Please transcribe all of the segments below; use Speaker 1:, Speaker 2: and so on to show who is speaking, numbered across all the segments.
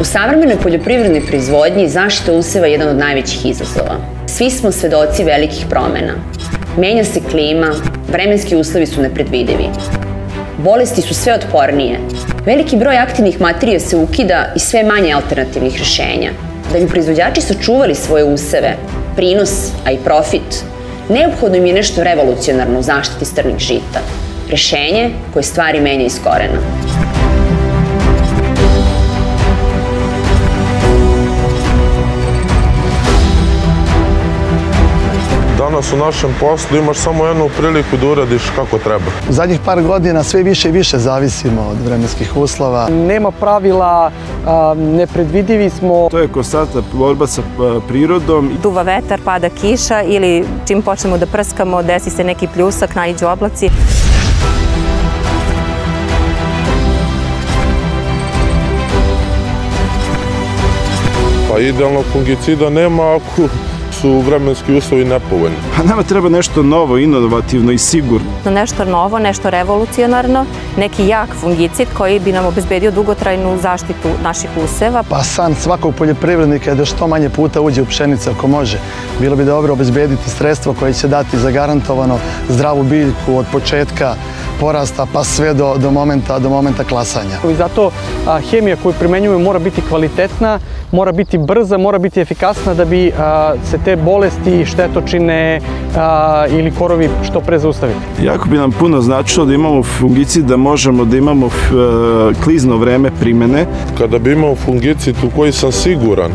Speaker 1: U savremenoj poljoprivrednoj proizvodnji zaštita useva je jedan od najvećih izazova. Svi smo svedoci velikih promena. Menja se klima, vremenski uslovi su nepredvidivi. Bolesti su sve otpornije. Veliki broj aktivnih materija se ukida i sve manje alternativnih rešenja. Da bi proizvođači sačuvali svoje useve, prinos, a i profit, neophodno im je nešto revolucionarno u zaštiti strnih žita. Rešenje koje stvari menja iz korena.
Speaker 2: Danas u našem poslu imaš samo jednu priliku da uradiš kako treba.
Speaker 3: U zadnjih par godina sve više i više zavisimo od vremenskih uslova.
Speaker 4: Nema pravila, nepredvidivi smo.
Speaker 5: To je konstantna borba sa prirodom.
Speaker 6: Duva vetar, pada kiša ili čim počnemo da prskamo, desi se neki pljusak, naiđu oblaci.
Speaker 2: Pa idealnog fungicida nema ako su vremenski uslovi nepovoljni.
Speaker 5: Pa nama treba nešto novo, inovativno i sigurno.
Speaker 6: Nešto novo, nešto revolucionarno, neki jak fungicid koji bi nam obezbedio dugotrajnu zaštitu naših useva.
Speaker 3: Pa san svakog poljoprivrednika je da što manje puta uđe u pšenicu ako može. Bilo bi dobro obezbediti sredstvo koje će dati zagarantovano zdravu biljku od početka porasta pa sve do momenta klasanja.
Speaker 4: I zato hemija koju primenjujemo mora biti kvalitetna, mora biti brza, mora biti efikasna da bi se te bolesti, štetočine ili korovi što pre zaustavili.
Speaker 5: Jako bi nam puno značilo da imamo fungicid, da možemo da imamo klizno vreme primene.
Speaker 2: Kada bi imao fungicid u koji sam siguran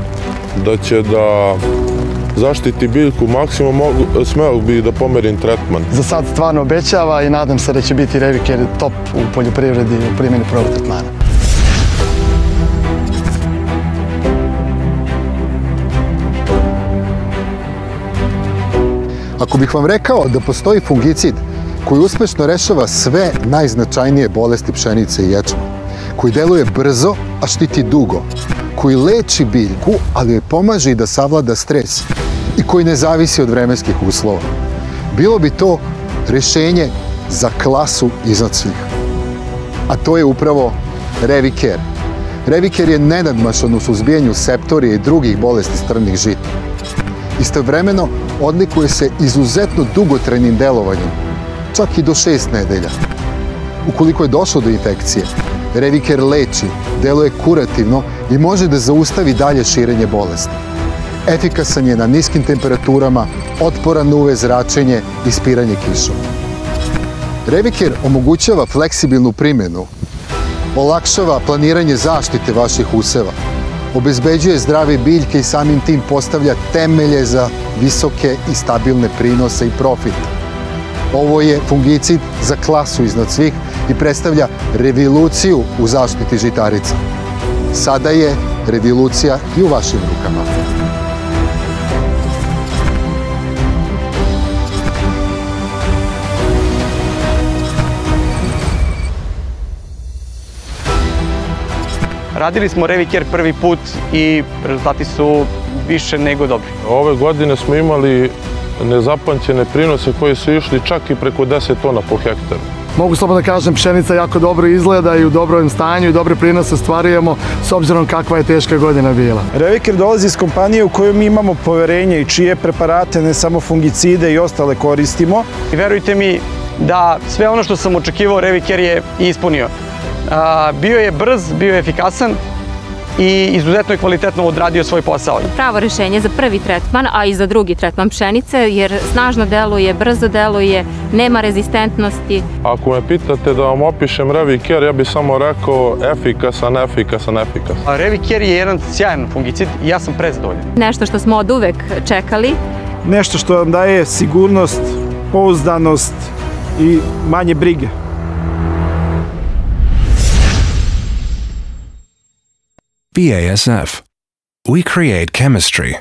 Speaker 2: da će da zaštiti biljku maksimum, smeo bih da pomerim tretman.
Speaker 3: Za sad stvarno obećava i nadam se da će biti Reviker top u poljoprivredi u primjeni prvog tretmana.
Speaker 7: Ako bih vam rekao da postoji fungicid koji uspešno rešava sve najznačajnije bolesti pšenice i ječma, koji deluje brzo, a štiti dugo, koji leči biljku, ali joj pomaže i da savlada stres i koji ne zavisi od vremenskih uslova, bilo bi to rešenje za klasu iznad svih. A to je upravo Reviker. Reviker je nenadmašan u suzbijanju septorije i drugih bolesti strnih žita. Istovremeno odlikuje se izuzetno dugotrajnim delovanjem, čak i do 6 nedelja. Ukoliko je došlo do infekcije, Reviker leči, deluje kurativno i može da zaustavi dalje širenje bolesti. Efikasan je na niskim temperaturama, otporan na UV zračenje i spiranje kišom. Reviker omogućava fleksibilnu primjenu, olakšava planiranje zaštite vaših useva, obezbeđuje zdrave biljke i samim tim postavlja temelje za visoke i stabilne prinose i profit. Ovo je fungicid za klasu iznad svih i predstavlja revoluciju u zaštiti žitarica. Sada je revolucija i u vašim rukama.
Speaker 4: Radili smo Reviker prvi put i rezultati su više nego dobri.
Speaker 2: Ove godine smo imali nezapamćene prinose koji su išli čak i preko 10 tona po hektaru.
Speaker 3: Mogu slobodno da kažem, pšenica jako dobro izgleda i u dobrom stanju i dobre prinose ostvarujemo s obzirom kakva je teška godina bila.
Speaker 5: Reviker dolazi iz kompanije u kojoj mi imamo poverenje i čije preparate, ne samo fungicide i ostale koristimo.
Speaker 4: I verujte mi da sve ono što sam očekivao Reviker je ispunio. Bio je brz, bio je efikasan i izuzetno je kvalitetno odradio svoj posao.
Speaker 8: Pravo rešenje za prvi tretman, a i za drugi tretman pšenice, jer snažno deluje, brzo deluje, nema rezistentnosti.
Speaker 2: Ako me pitate da vam opišem Reviker, ja bih samo rekao efikasan.
Speaker 4: Reviker je jedan sjajan fungicid i ja sam prezadovoljan.
Speaker 8: Nešto što smo od uvek čekali.
Speaker 5: Nešto što vam daje sigurnost, pouzdanost i manje brige.
Speaker 9: BASF. We create chemistry.